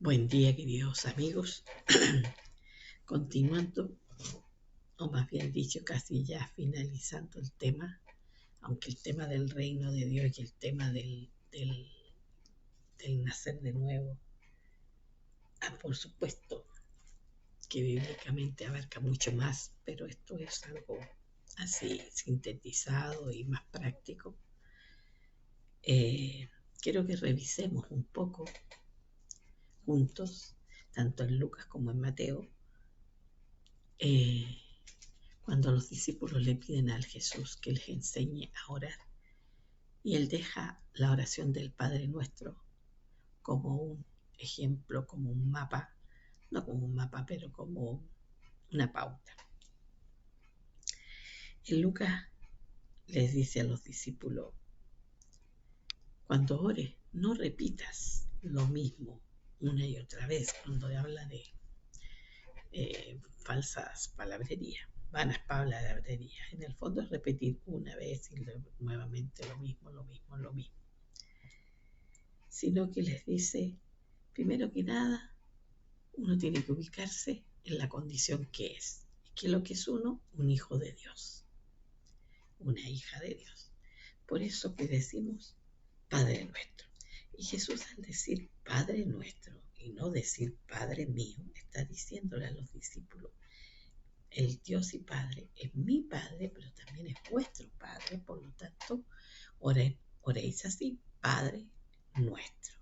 Buen día, queridos amigos. Continuando, o más bien dicho, casi ya finalizando el tema, aunque el tema del reino de Dios y el tema del nacer de nuevo, por supuesto que bíblicamente abarca mucho más, pero esto es algo así sintetizado y más práctico. Quiero que revisemos un poco juntos, tanto en Lucas como en Mateo, eh, cuando los discípulos le piden al Jesús que les enseñe a orar. Y él deja la oración del Padre Nuestro como un ejemplo, como un mapa, no como un mapa, pero como una pauta. En Lucas les dice a los discípulos, cuando ores, no repitas lo mismo una y otra vez cuando habla de falsas palabrerías, vanas palabrerías. En el fondo es repetir una vez y nuevamente lo mismo, sino que les dice, primero que nada, uno tiene que ubicarse en la condición que es. ¿Qué es lo que es uno? Un hijo de Dios, una hija de Dios. Por eso que decimos Padre nuestro. Y Jesús, al decir Padre nuestro y no decir Padre mío, está diciéndole a los discípulos, el Dios y Padre es mi Padre, pero también es vuestro Padre. Por lo tanto, oréis así, Padre nuestro,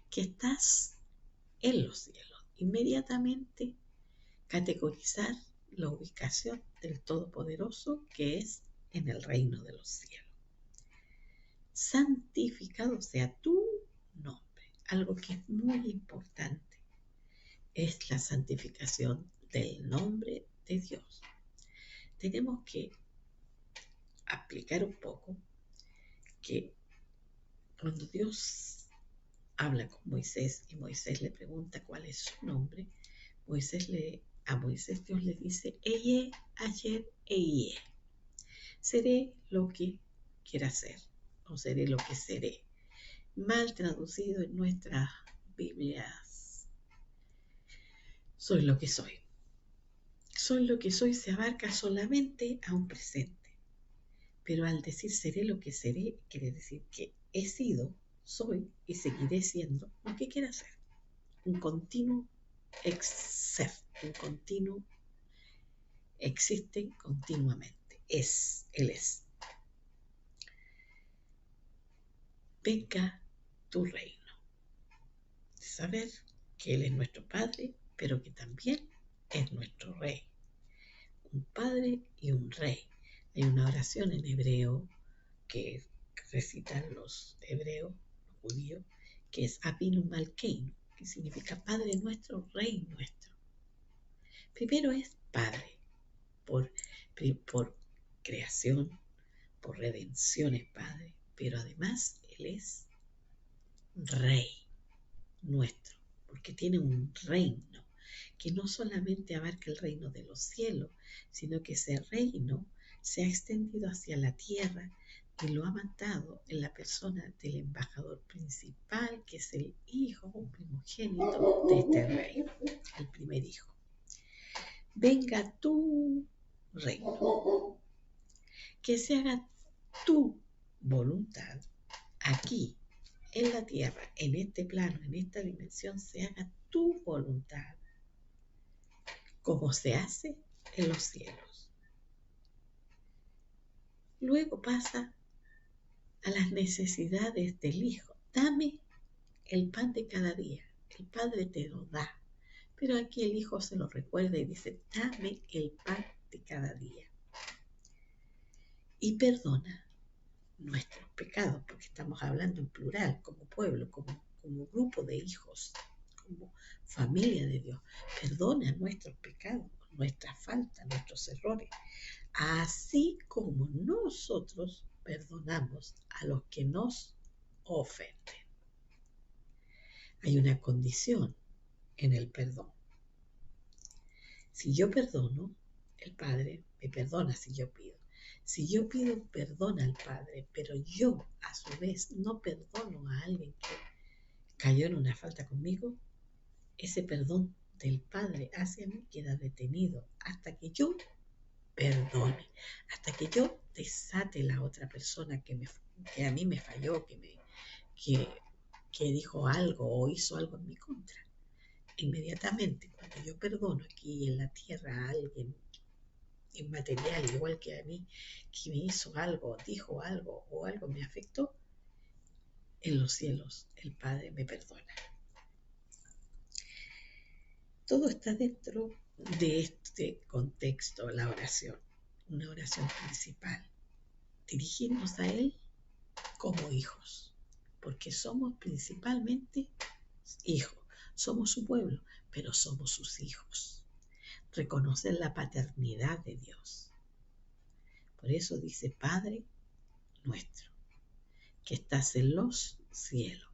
que estás en los cielos. Inmediatamente categorizar la ubicación del Todopoderoso, que es en el reino de los cielos. Santificado sea tu nombre. Algo que es muy importante es la santificación del nombre de Dios. Tenemos que aplicar un poco que cuando Dios habla con Moisés y Moisés le pregunta cuál es su nombre, a Moisés Dios le dice, Eye, ayer, Eye. Seré lo que quiera ser, o seré lo que seré. Mal traducido en nuestras Biblias, soy lo que soy. Soy lo que soy se abarca solamente a un presente. Pero al decir seré lo que seré, quiere decir que he sido, soy y seguiré siendo lo que quiera ser. Un continuo ser, un continuo existe continuamente. Él es. Venga tu reino. Saber que Él es nuestro Padre, pero que también es nuestro Rey. Un Padre y un Rey. Hay una oración en hebreo que recitan los hebreos, los judíos, que es Avinu Malkeinu, que significa Padre nuestro, Rey nuestro. Primero es Padre, por creación, por redención es Padre, pero además Él es Rey nuestro, porque tiene un reino que no solamente abarca el reino de los cielos, sino que ese reino se ha extendido hacia la tierra y lo ha mandado en la persona del embajador principal, que es el hijo primogénito de este reino, el primer hijo. Venga tu reino, que se haga tu voluntad aquí en la tierra, en este plano, en esta dimensión, se haga tu voluntad, como se hace en los cielos. Luego pasa a las necesidades del Hijo. Dame el pan de cada día. El Padre te lo da. Pero aquí el Hijo se lo recuerda y dice, dame el pan de cada día. Y perdona nuestros pecados, porque estamos hablando en plural, como pueblo, como grupo de hijos, como familia de Dios. Perdona nuestros pecados, nuestras faltas, nuestros errores, así como nosotros perdonamos a los que nos ofenden. Hay una condición en el perdón. Si yo perdono, el Padre me perdona si yo pido. Si yo pido perdón al Padre, pero yo a su vez no perdono a alguien que cayó en una falta conmigo, ese perdón del Padre hacia mí queda detenido hasta que yo perdone, hasta que yo desate la otra persona que a mí me falló, que, que dijo algo o hizo algo en mi contra. Inmediatamente, cuando yo perdono aquí en la tierra a alguien inmaterial, igual que a mí, que me hizo algo, dijo algo o algo me afectó, en los cielos el Padre me perdona. Todo está dentro de este contexto, la oración, una oración principal. Dirigirnos a Él como hijos, porque somos principalmente hijos, somos su pueblo, pero somos sus hijos. Reconocer la paternidad de Dios. Por eso dice Padre nuestro, que estás en los cielos.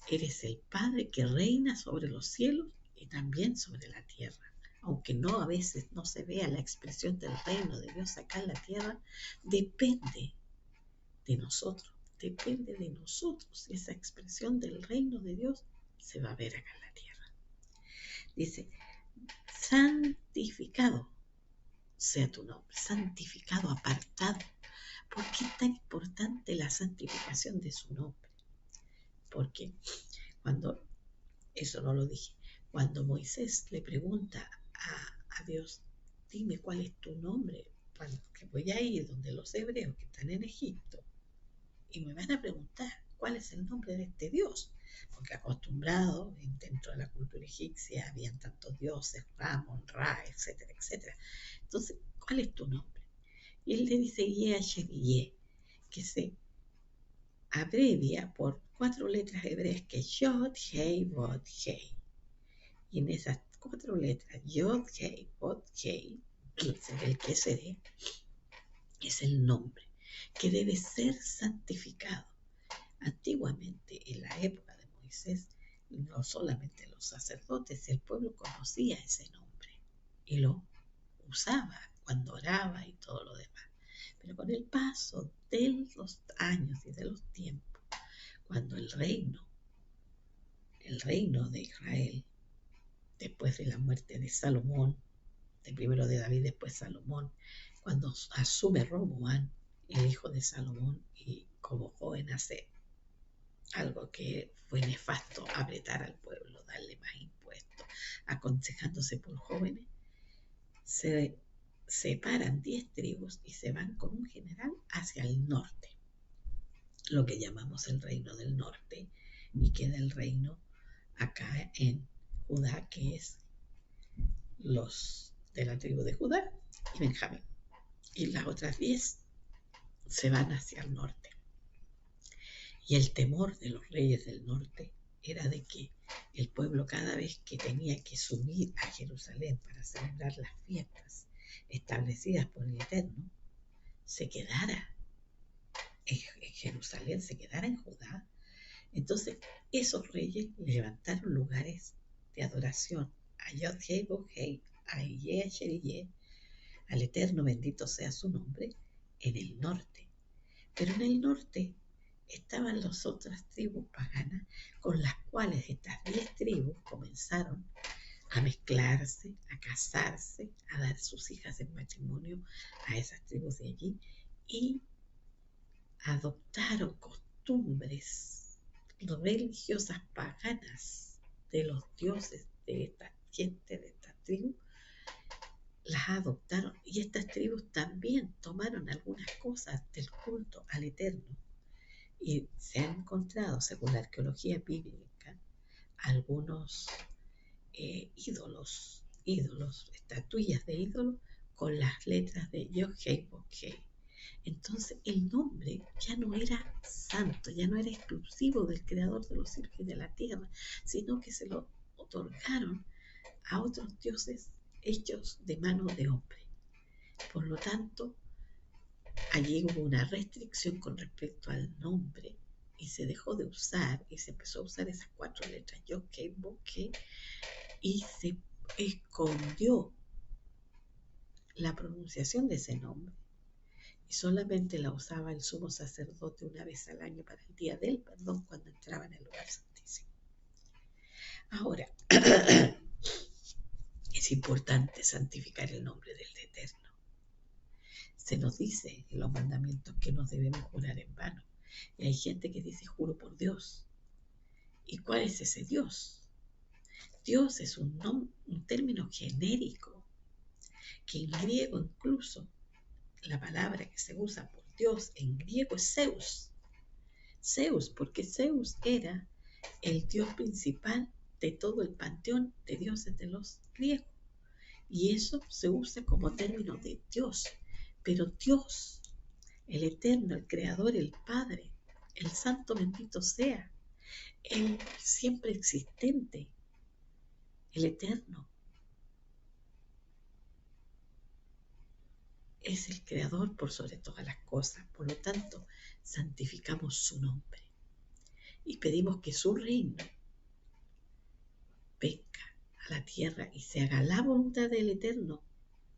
Eres el Padre que reina sobre los cielos y también sobre la tierra. Aunque no a veces no se vea la expresión del reino de Dios acá en la tierra, depende de nosotros. Depende de nosotros si esa expresión del reino de Dios se va a ver acá en la tierra. Dice, santificado sea tu nombre, santificado, apartado. ¿Por qué es tan importante la santificación de su nombre? Porque cuando, eso no lo dije, cuando Moisés le pregunta a Dios, dime cuál es tu nombre, que voy a ir donde los hebreos que están en Egipto y me van a preguntar cuál es el nombre de este Dios, porque acostumbrado dentro de la cultura egipcia habían tantos dioses, Ramón, Ra, etcétera, etcétera. Entonces, ¿cuál es tu nombre? Y él le dice Yeh, que se abrevia por 4 letras hebreas que es Yod, Hei, Vod, Hei. Y en esas 4 letras, Yod, Hei, Vod, Hei, el que seré, es el nombre que debe ser santificado. Antiguamente, en la época de Moisés, no solamente los sacerdotes, el pueblo conocía ese nombre y lo usaba cuando oraba y todo lo demás. Pero con el paso de los años y de los tiempos, cuando el reino de Israel, después de la muerte de Salomón, de primero de David, después Salomón, cuando asume Roboam, el hijo de Salomón, y como joven hace algo que fue nefasto, apretar al pueblo, darle más impuestos, aconsejándose por jóvenes, se separan 10 tribus y se van con un general hacia el norte, lo que llamamos el reino del norte, y queda el reino acá en Judá, que es los de la tribu de Judá y Benjamín. Y las otras 10 se van hacia el norte. Y el temor de los reyes del norte era de que el pueblo, cada vez que tenía que subir a Jerusalén para celebrar las fiestas establecidas por el Eterno, se quedara en Jerusalén, se quedara en Judá. Entonces esos reyes levantaron lugares de adoración a Yod-Hei, Vod-Hei, a Yeh, al Eterno, bendito sea su nombre, en el norte. Pero en el norte estaban las otras tribus paganas, con las cuales estas 10 tribus comenzaron a mezclarse, a casarse, a dar sus hijas en matrimonio a esas tribus de allí, y adoptaron costumbres religiosas paganas de los dioses de esta gente, de esta tribu, las adoptaron, y estas tribus también tomaron algunas cosas del culto al Eterno, y se han encontrado, según la arqueología bíblica, algunos ídolos, estatuillas de ídolos con las letras de Yod-Hei, Vod-Hei. Entonces el nombre ya no era santo, ya no era exclusivo del creador de los cielos y de la tierra, sino que se lo otorgaron a otros dioses hechos de mano de hombre. Por lo tanto, allí hubo una restricción con respecto al nombre y se dejó de usar y se empezó a usar esas 4 letras, Yod-Hei, Vod-Hei, y se escondió la pronunciación de ese nombre y solamente la usaba el sumo sacerdote una vez al año para el día del perdón, cuando entraba en el lugar santísimo. Ahora, Es importante santificar el nombre del Eterno. Se nos dice en los mandamientos que no debemos jurar en vano. Y hay gente que dice juro por Dios. ¿Y cuál es ese Dios? Dios es un término genérico que en griego incluso la palabra que se usa por Dios en griego es Zeus. Zeus, porque Zeus era el dios principal de todo el panteón de dioses de los griegos. Y eso se usa como término de Dios. Pero Dios, el Eterno, el Creador, el Padre, el Santo bendito sea, el siempre existente, el Eterno, es el Creador por sobre todas las cosas. Por lo tanto, santificamos su nombre y pedimos que su reino venga a la tierra y se haga la voluntad del Eterno,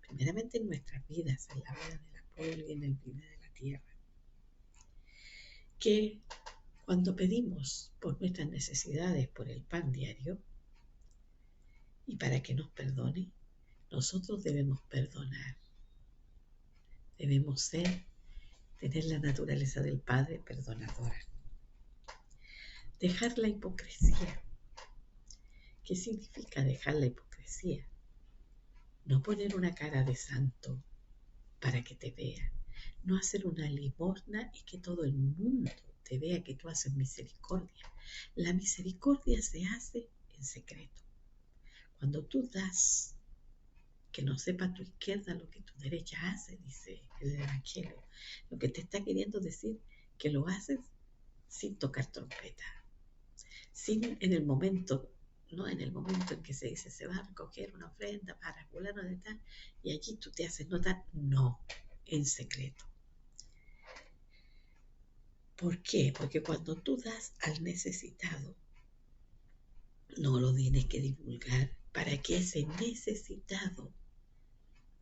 primeramente en nuestras vidas, en la vida del pueblo y en el vida de la tierra. Que cuando pedimos por nuestras necesidades, por el pan diario, y para que nos perdone, nosotros debemos perdonar. Debemos tener la naturaleza del Padre perdonadora. Dejar la hipocresía. ¿Qué significa dejar la hipocresía? No poner una cara de santo para que te vean. No hacer una limosna y que todo el mundo te vea que tú haces misericordia. La misericordia se hace en secreto. Cuando tú das, que no sepa tu izquierda lo que tu derecha hace, dice el Evangelio. Lo que te está queriendo decir que lo haces sin tocar trompeta. Sin en el momento, no en el momento en que se dice se va a recoger una ofrenda para fulano de tal y allí tú te haces notar, no, en secreto. ¿Por qué? Porque cuando tú das al necesitado, no lo tienes que divulgar para que ese necesitado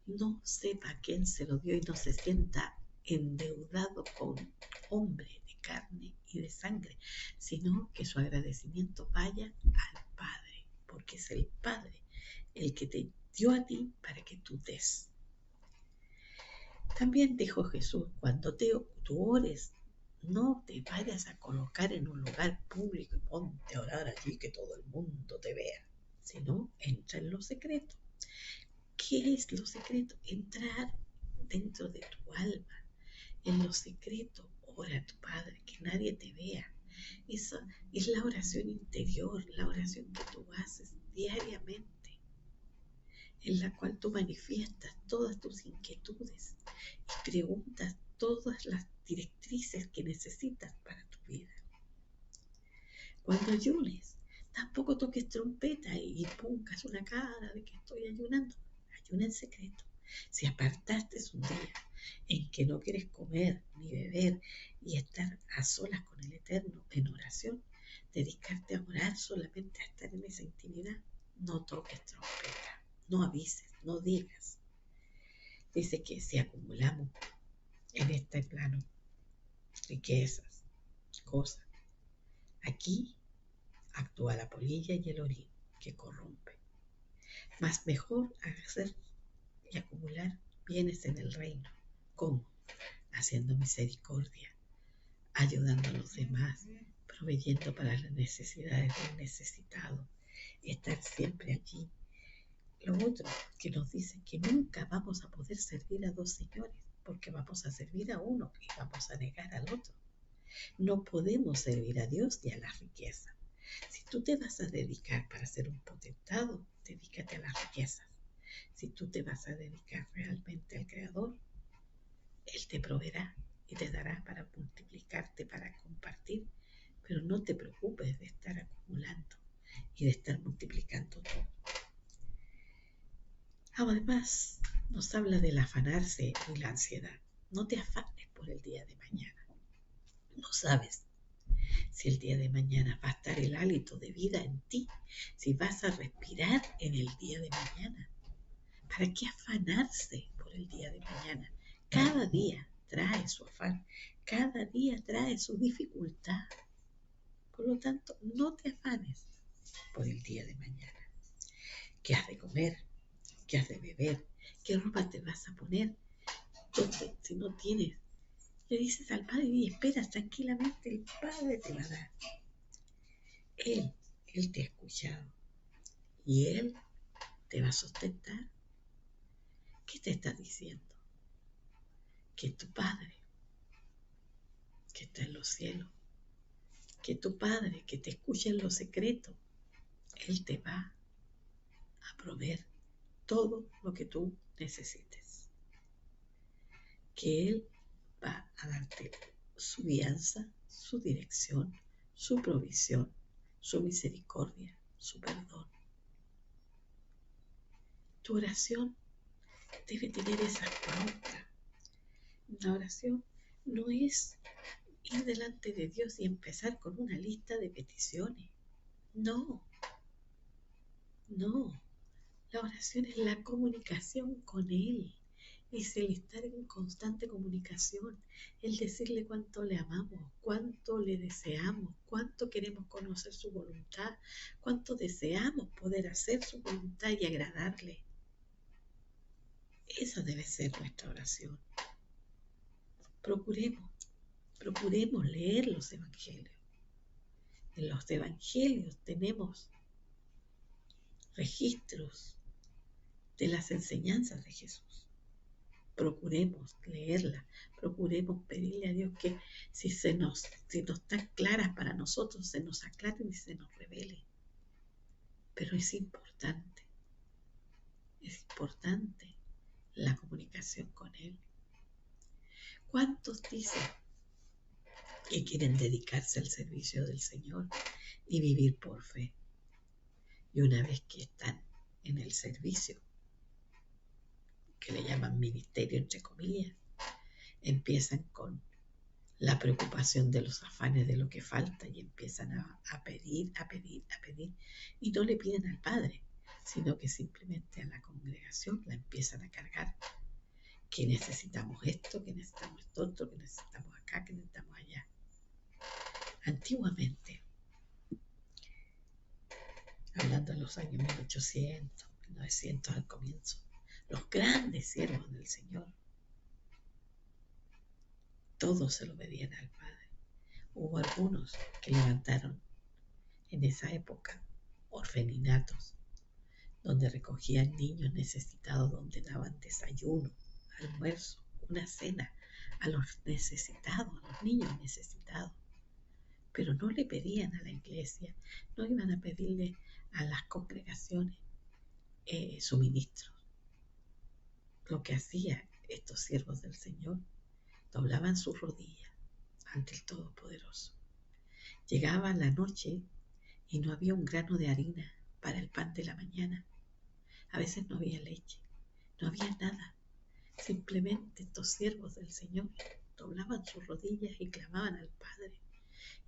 no sepa quién se lo dio y no se sienta endeudado con hombre de carne y de sangre, sino que su agradecimiento vaya al Padre, porque es el Padre el que te dio a ti para que tú des. También dijo Jesús, cuando tú ores, no te vayas a colocar en un lugar público y ponte a orar allí que todo el mundo te vea, sino entra en lo secreto. ¿Qué es lo secreto? Entrar dentro de tu alma, en lo secreto, ora a tu Padre, que nadie te vea. Esa es la oración interior, la oración que tú haces diariamente, en la cual tú manifiestas todas tus inquietudes y preguntas todas las directrices que necesitas para tu vida. Cuando ayunes, tampoco toques trompeta y pongas una cara de que estoy ayunando. Ayuna en secreto. Si apartaste un día en que no quieres comer ni beber y estar a solas con el Eterno en oración, dedicarte a orar solamente a estar en esa intimidad, no toques trompeta, no avises, no digas. Dice que si acumulamos en este plano riquezas, cosas, aquí actúa la polilla y el orín que corrompe. Más mejor hacer y acumular bienes en el reino. ¿Cómo? Haciendo misericordia, ayudando a los demás, proveyendo para las necesidades del necesitado, estar siempre allí. Lo otro que nos dice que nunca vamos a poder servir a dos señores, porque vamos a servir a uno y vamos a negar al otro. No podemos servir a Dios y a la riqueza. Si tú te vas a dedicar para ser un potentado, dedícate a las riquezas. Si tú te vas a dedicar realmente al Creador, Él te proveerá y te dará para multiplicarte, para compartir. Pero no te preocupes de estar acumulando y de estar multiplicando todo. Además, nos habla del afanarse y la ansiedad. No te afanes por el día de mañana. No sabes si el día de mañana va a estar el hálito de vida en ti, si vas a respirar en el día de mañana. ¿Para qué afanarse por el día de mañana? Cada día trae su afán, cada día trae su dificultad. Por lo tanto, no te afanes por el día de mañana. ¿Qué has de comer? ¿Qué has de beber? ¿Qué ropa te vas a poner? Entonces, si no tienes, le dices al Padre y esperas tranquilamente, el Padre te va a dar. Él, Él te ha escuchado y Él te va a sustentar. ¿Qué te está diciendo? Que tu Padre, que está en los cielos, que tu Padre, que te escucha en lo secreto, Él te va a proveer todo lo que tú necesites. Que Él va a darte su guianza, su dirección, su provisión, su misericordia, su perdón. Tu oración debe tener esas pautas. La oración no es ir delante de Dios y empezar con una lista de peticiones. No, no. La oración es la comunicación con Él. Es el estar en constante comunicación, el decirle cuánto le amamos, cuánto le deseamos, cuánto queremos conocer su voluntad, cuánto deseamos poder hacer su voluntad y agradarle. Esa debe ser nuestra oración. Procuremos leer los evangelios. En los evangelios tenemos registros de las enseñanzas de Jesús. Procuremos leerla, procuremos pedirle a Dios que si nos están claras para nosotros, se nos aclaren y se nos revele. Pero es importante la comunicación con Él. ¿Cuántos dicen que quieren dedicarse al servicio del Señor y vivir por fe? Y una vez que están en el servicio, que le llaman ministerio entre comillas, empiezan con la preocupación de los afanes de lo que falta y empiezan a pedir y no le piden al Padre, sino que simplemente a la congregación la empiezan a cargar, que necesitamos esto, que necesitamos esto otro, que necesitamos acá, que necesitamos allá. Antiguamente, hablando de los años 1800, 1900 al comienzo, los grandes siervos del Señor, todos se lo pedían al Padre. Hubo algunos que levantaron en esa época orfelinatos, donde recogían niños necesitados, donde daban desayuno, almuerzo, una cena a los necesitados, a los niños necesitados. Pero no le pedían a la iglesia, no iban a pedirle a las congregaciones suministros. Lo que hacían estos siervos del Señor, doblaban sus rodillas ante el Todopoderoso. Llegaba la noche y no había un grano de harina para el pan de la mañana. A veces no había leche, no había nada. Simplemente estos siervos del Señor doblaban sus rodillas y clamaban al Padre.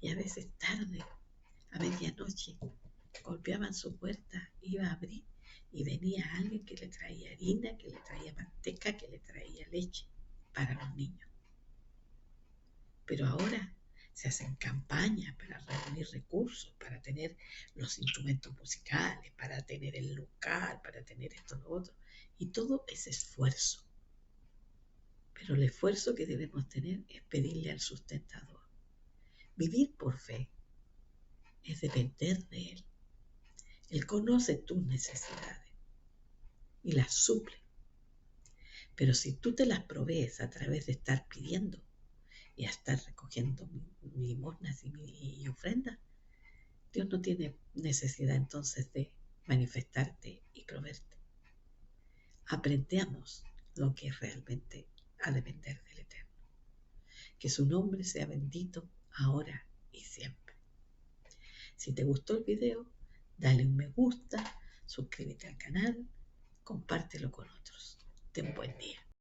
Y a veces tarde, a medianoche, golpeaban su puerta, iba a abrir y venía alguien que le traía harina, que le traía manteca, que le traía leche para los niños. Pero ahora se hacen campañas para reunir recursos, para tener los instrumentos musicales, para tener el local, para tener esto, lo otro. Y todo es esfuerzo. Pero el esfuerzo que debemos tener es pedirle al sustentador. Vivir por fe es depender de Él. Él conoce tus necesidades y las suple. Pero si tú te las provees a través de estar pidiendo y a estar recogiendo limosnas y ofrendas, Dios no tiene necesidad entonces de manifestarte y proveerte. Aprendamos lo que realmente ha de depender del Eterno. Que su nombre sea bendito ahora y siempre. Si te gustó el video, dale un me gusta, suscríbete al canal, compártelo con otros. Ten un buen día.